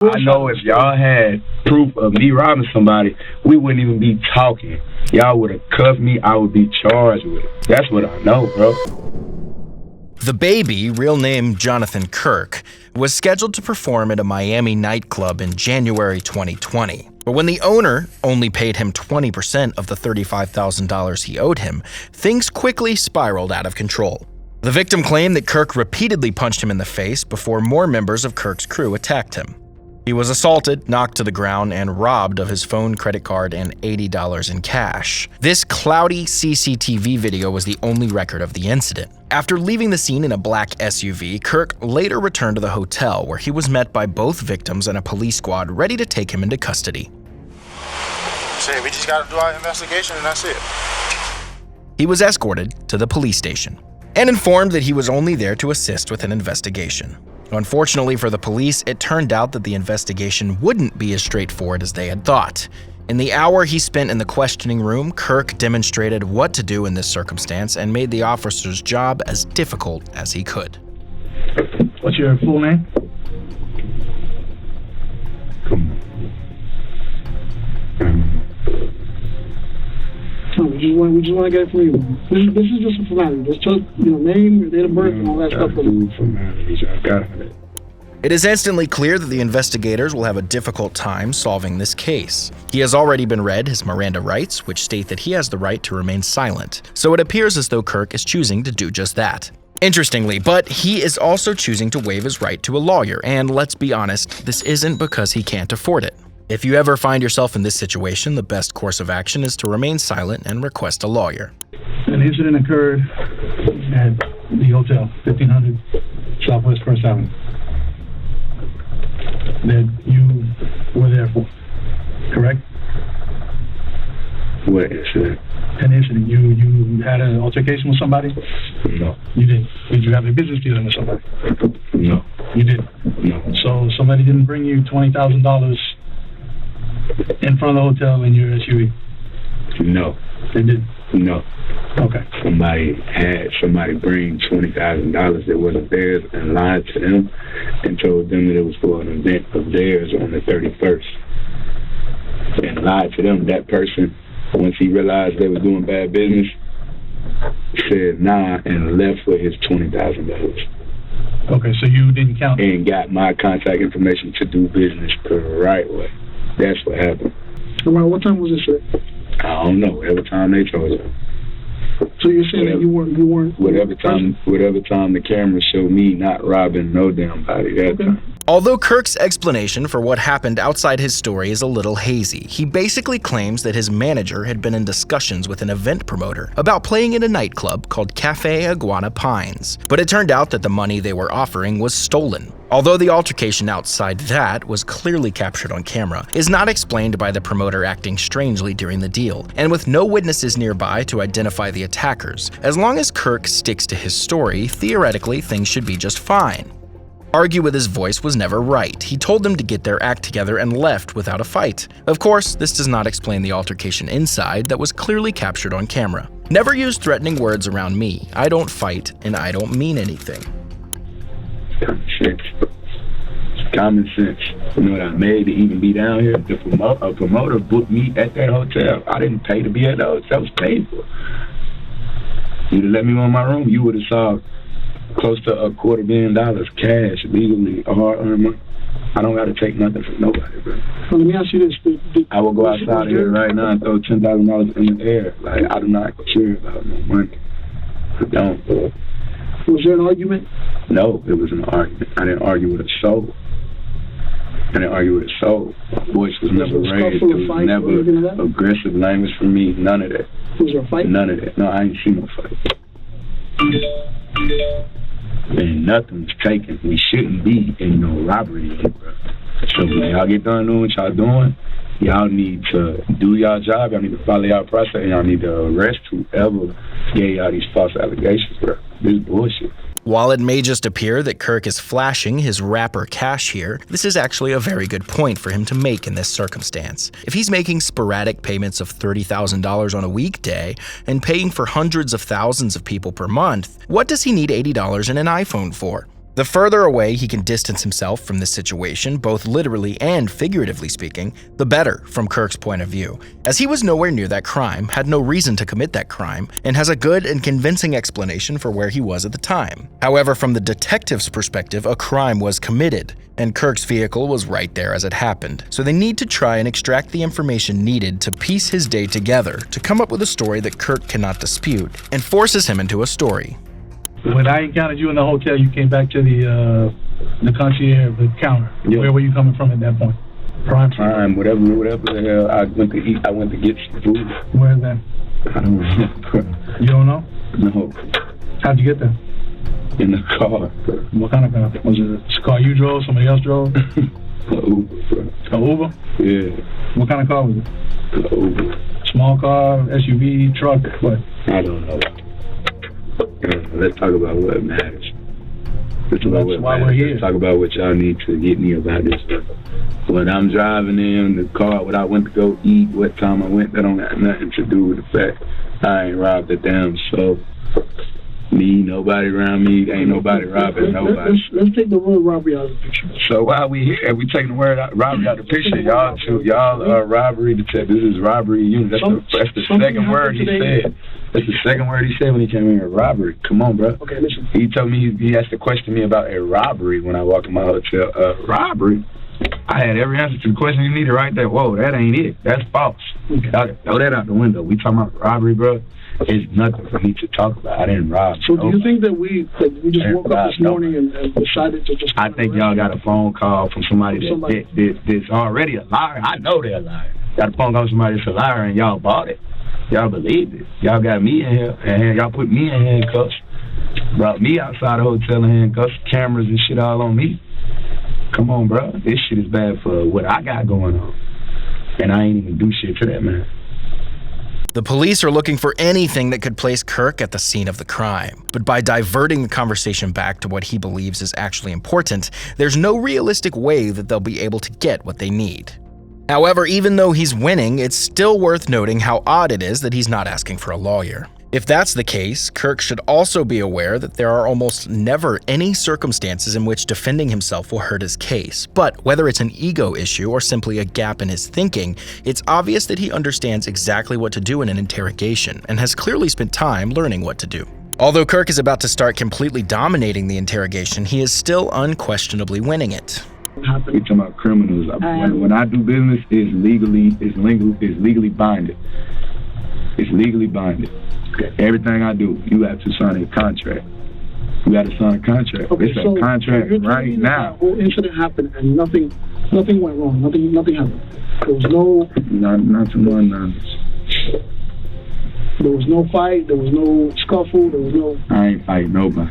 I know if y'all had proof of me robbing somebody, we wouldn't even be talking. Y'all would have cuffed me, I would be charged with it. That's what I know, bro. The baby, real name Jonathan Kirk, was scheduled to perform at a Miami nightclub in January 2020. But when the owner only paid him 20% of the $35,000 he owed him, things quickly spiraled out of control. The victim claimed that Kirk repeatedly punched him in the face before more members of Kirk's crew attacked him. He was assaulted, knocked to the ground, and robbed of his phone, credit card, and $80 in cash. This cloudy CCTV video was the only record of the incident. After leaving the scene in a black SUV, Kirk later returned to the hotel where he was met by both victims and a police squad ready to take him into custody. Shit, we just gotta do our investigation and that's it. He was escorted to the police station and informed that he was only there to assist with an investigation. Unfortunately for the police, it turned out that the investigation wouldn't be as straightforward as they had thought. In the hour he spent in the questioning room, Kirk demonstrated what to do in this circumstance and made the officer's job as difficult as he could. What's your full name? We just want to get it from you. This is just a formality. Just tell your name, your date of birth, and all that stuff. It is instantly clear that the investigators will have a difficult time solving this case. He has already been read his Miranda rights, which state that he has the right to remain silent. So it appears as though Kirk is choosing to do just that. Interestingly, but he is also choosing to waive his right to a lawyer, and let's be honest, this isn't because he can't afford it. If you ever find yourself in this situation, the best course of action is to remain silent and request a lawyer. An incident occurred at the hotel, 1500 Southwest First Avenue, that you were there for, correct? What incident? An incident. You had an altercation with somebody? No. You didn't. Did you have a business dealing with somebody? No. You didn't? No. So somebody didn't bring you $20,000 in front of the hotel in your SUV? No. They did? No. Okay. Somebody bring $20,000 that wasn't theirs and lied to them and told them that it was for an event of theirs on the 31st. And lied to them. That person, once he realized they were doing bad business, said nah and left with his $20,000. Okay, so you didn't count? And got my contact information to do business the right way. That's what happened. Around what time was this, sir? I don't know. Whatever time they chose it. So you're saying that you weren't. Whatever time the camera showed me not robbing no damn body that time. Although Kirk's explanation for what happened outside his story is a little hazy, he basically claims that his manager had been in discussions with an event promoter about playing in a nightclub called Cafe Iguana Pines. But it turned out that the money they were offering was stolen. Although the altercation outside that was clearly captured on camera, is not explained by the promoter acting strangely during the deal, and with no witnesses nearby to identify the attackers. As long as Kirk sticks to his story, theoretically things should be just fine. Argue with his voice was never right. He told them to get their act together and left without a fight. Of course, this does not explain the altercation inside that was clearly captured on camera. Never use threatening words around me. I don't fight and I don't mean anything. Common sense. You know what I made to even be down here? A promoter booked me at that hotel. I didn't pay to be at the hotel. That was paid for. You'd have let me on my room, you would have saw close to $250,000 cash, legally, hard-earned money. I don't got to take nothing from nobody, bro. Well, let me ask you this. I will go outside of here right now and throw $10,000 in the air. Like, I do not care about no money. I don't, bro. Was there an argument? No, it was an argument. I didn't argue with a soul. My voice was never raised. There was never aggressive language from me. None of that. Was there a fight? None of that. No, I ain't seen no fight. And nothing was taken. We shouldn't be in no robbery, bro. So when y'all get done doing what y'all doing, y'all need to do y'all job. Y'all need to follow y'all process. And y'all need to arrest whoever gave y'all these false allegations, bro. This is bullshit. While it may just appear that Kirk is flashing his rapper cash here, this is actually a very good point for him to make in this circumstance. If he's making sporadic payments of $30,000 on a weekday and paying for hundreds of thousands of people per month, what does he need $80 in an iPhone for? The further away he can distance himself from this situation, both literally and figuratively speaking, the better from Kirk's point of view, as he was nowhere near that crime, had no reason to commit that crime, and has a good and convincing explanation for where he was at the time. However, from the detective's perspective, a crime was committed, and Kirk's vehicle was right there as it happened, so they need to try and extract the information needed to piece his day together to come up with a story that Kirk cannot dispute, and forces him into a story. When I encountered you in the hotel, you came back to the concierge, the counter. Yeah. Where were you coming from at that point? Prime, whatever the hell. I went to eat. I went to get some food. Where is that? I don't remember. You don't know? No. How'd you get there? In the car. What kind of car? Was it a car you drove? Somebody else drove? Uber, bro. An Uber? Yeah. What kind of car was it? Uber. Small car, SUV, truck, what? I don't know. Let's talk about what matters. That's why we're here. Let's talk about what y'all need to get me about this stuff. When I'm driving in the car, when I went to go eat, what time I went, that don't got nothing to do with the fact I ain't robbed a damn soul. Me, nobody around me, ain't nobody robbing nobody. Let's take the word robbery out of the picture. So while we here, we taking the word robbery out of the picture. Y'all are robbery detectives. This is robbery unit. That's the second word he said. That's the second word he said when he came in here. Robbery. Come on, bro. Okay, listen. He told me he asked to question me about a robbery when I walked in my hotel. Robbery. I had every answer to the question you needed right there. Whoa, that ain't it. That's false. Okay. Throw that out the window. We talking about robbery, bro. It's nothing for me to talk about. I didn't rob. So do you think that we just woke up this morning and decided to just... I think y'all got a phone call from somebody that's already a liar. I know they're a liar. Got a phone call from somebody that's a liar and y'all bought it. Y'all believed it. Y'all got me in here and y'all put me in handcuffs. Brought me outside the hotel in handcuffs, cameras and shit all on me. Come on, bro. This shit is bad for what I got going on. And I ain't even do shit to that, man. The police are looking for anything that could place Kirk at the scene of the crime, but by diverting the conversation back to what he believes is actually important, there's no realistic way that they'll be able to get what they need. However, even though he's winning, it's still worth noting how odd it is that he's not asking for a lawyer. If that's the case, Kirk should also be aware that there are almost never any circumstances in which defending himself will hurt his case. But whether it's an ego issue or simply a gap in his thinking, it's obvious that he understands exactly what to do in an interrogation and has clearly spent time learning what to do. Although Kirk is about to start completely dominating the interrogation, he is still unquestionably winning it. We talking about criminals. When I do business, it's legally binding. It's legally binding. Everything I do, you have to sign a contract. You got to sign a contract. Okay, it's a contract right now. The whole incident happened and nothing went wrong. Nothing happened. There was no... Not to my knowledge. There was no fight. There was no scuffle. There was no... I ain't fighting nobody.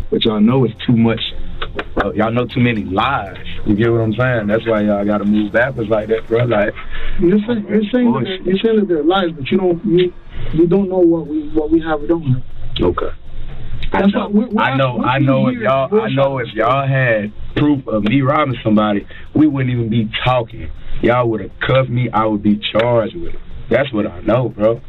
But y'all know it's too much. Y'all know too many lies. You get what I'm saying? That's why y'all got to move backwards like that, bro. Like you're saying that they're lies, but you don't know what we have or don't have. Okay. That's I know if y'all had proof of me robbing somebody, we wouldn't even be talking. Y'all would have cuffed me. I would be charged with it. That's what I know, bro.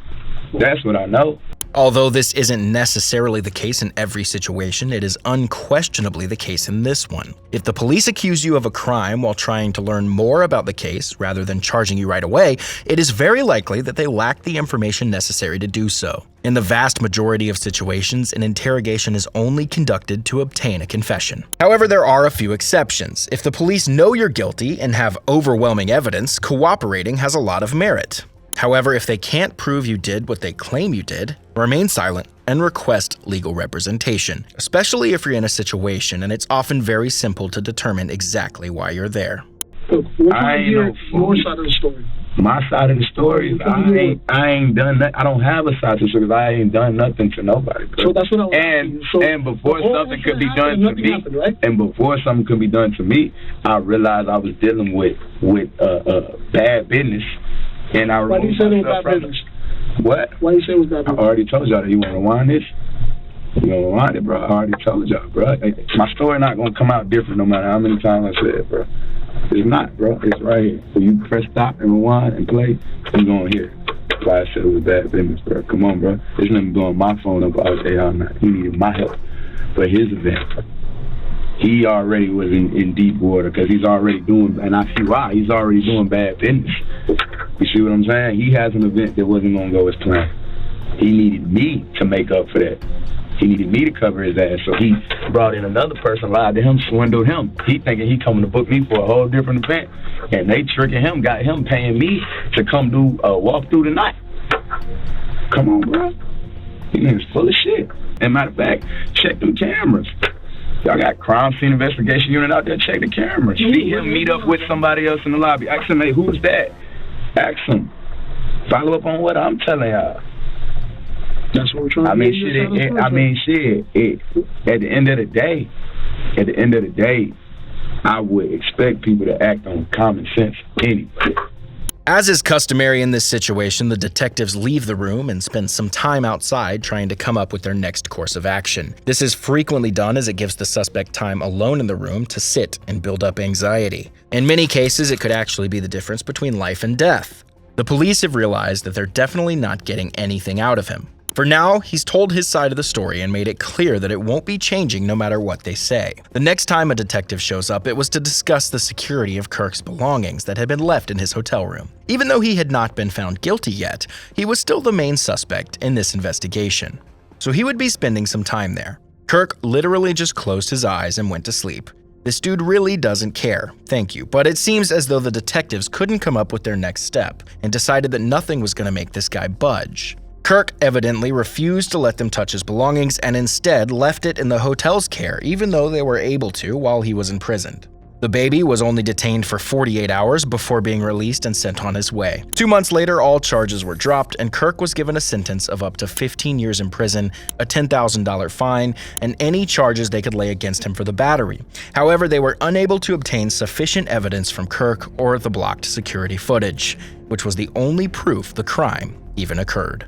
That's what I know. Although this isn't necessarily the case in every situation, it is unquestionably the case in this one. If the police accuse you of a crime while trying to learn more about the case rather than charging you right away, it is very likely that they lack the information necessary to do so. In the vast majority of situations, an interrogation is only conducted to obtain a confession. However, there are a few exceptions. If the police know you're guilty and have overwhelming evidence, cooperating has a lot of merit. However, if they can't prove you did what they claim you did, remain silent and request legal representation, especially if you're in a situation and it's often very simple to determine exactly why you're there. Look, I ain't know your side of the story. My side of the story is I ain't done nothing. I don't have a side of the story because I ain't done nothing to nobody. Bro. So that's what I was asking. And before something could be done to me, happened, right? And before something could be done to me, I realized I was dealing with bad business. And I Why do you say it was bad business? What? Why do you say it was bad business? I already told y'all that. You want to rewind this? You want to rewind it, bro? I already told y'all, bro. My story not going to come out different no matter how many times I say it, bro. It's not, bro. It's right here. So you press stop and rewind and play, you're going to hear it. That's why I said it was bad business, bro. Come on, bro. There's nothing blowing my phone up. I was say, oh, man, he needed my help. But his event, he already was in deep water because he's already doing, and I see why, he's already doing bad business. You see what I'm saying? He has an event that wasn't going to go as planned. He needed me to make up for that. He needed me to cover his ass, so he brought in another person, lied to him, swindled him. He thinking he coming to book me for a whole different event, and they tricking him, got him paying me to come do a walk through the night. Come on, bro. He niggas full of shit. And matter of fact, check them cameras. Y'all got crime scene investigation unit out there, check the cameras. See him meet up with somebody else in the lobby. Ask him, hey, who's that? Ask him. Follow up on what I'm telling y'all. That's what we're trying to I mean, do. at the end of the day, I would expect people to act on common sense anyway. As is customary in this situation, the detectives leave the room and spend some time outside trying to come up with their next course of action. This is frequently done as it gives the suspect time alone in the room to sit and build up anxiety. In many cases, it could actually be the difference between life and death. The police have realized that they're definitely not getting anything out of him. For now, he's told his side of the story and made it clear that it won't be changing no matter what they say. The next time a detective shows up, it was to discuss the security of Kirk's belongings that had been left in his hotel room. Even though he had not been found guilty yet, he was still the main suspect in this investigation. So he would be spending some time there. Kirk literally just closed his eyes and went to sleep. This dude really doesn't care, thank you, but it seems as though the detectives couldn't come up with their next step and decided that nothing was going to make this guy budge. Kirk evidently refused to let them touch his belongings and instead left it in the hotel's care, even though they were able to while he was imprisoned. The baby was only detained for 48 hours before being released and sent on his way. 2 months later, all charges were dropped, and Kirk was given a sentence of up to 15 years in prison, a $10,000 fine, and any charges they could lay against him for the battery. However, they were unable to obtain sufficient evidence from Kirk or the blocked security footage, which was the only proof the crime even occurred.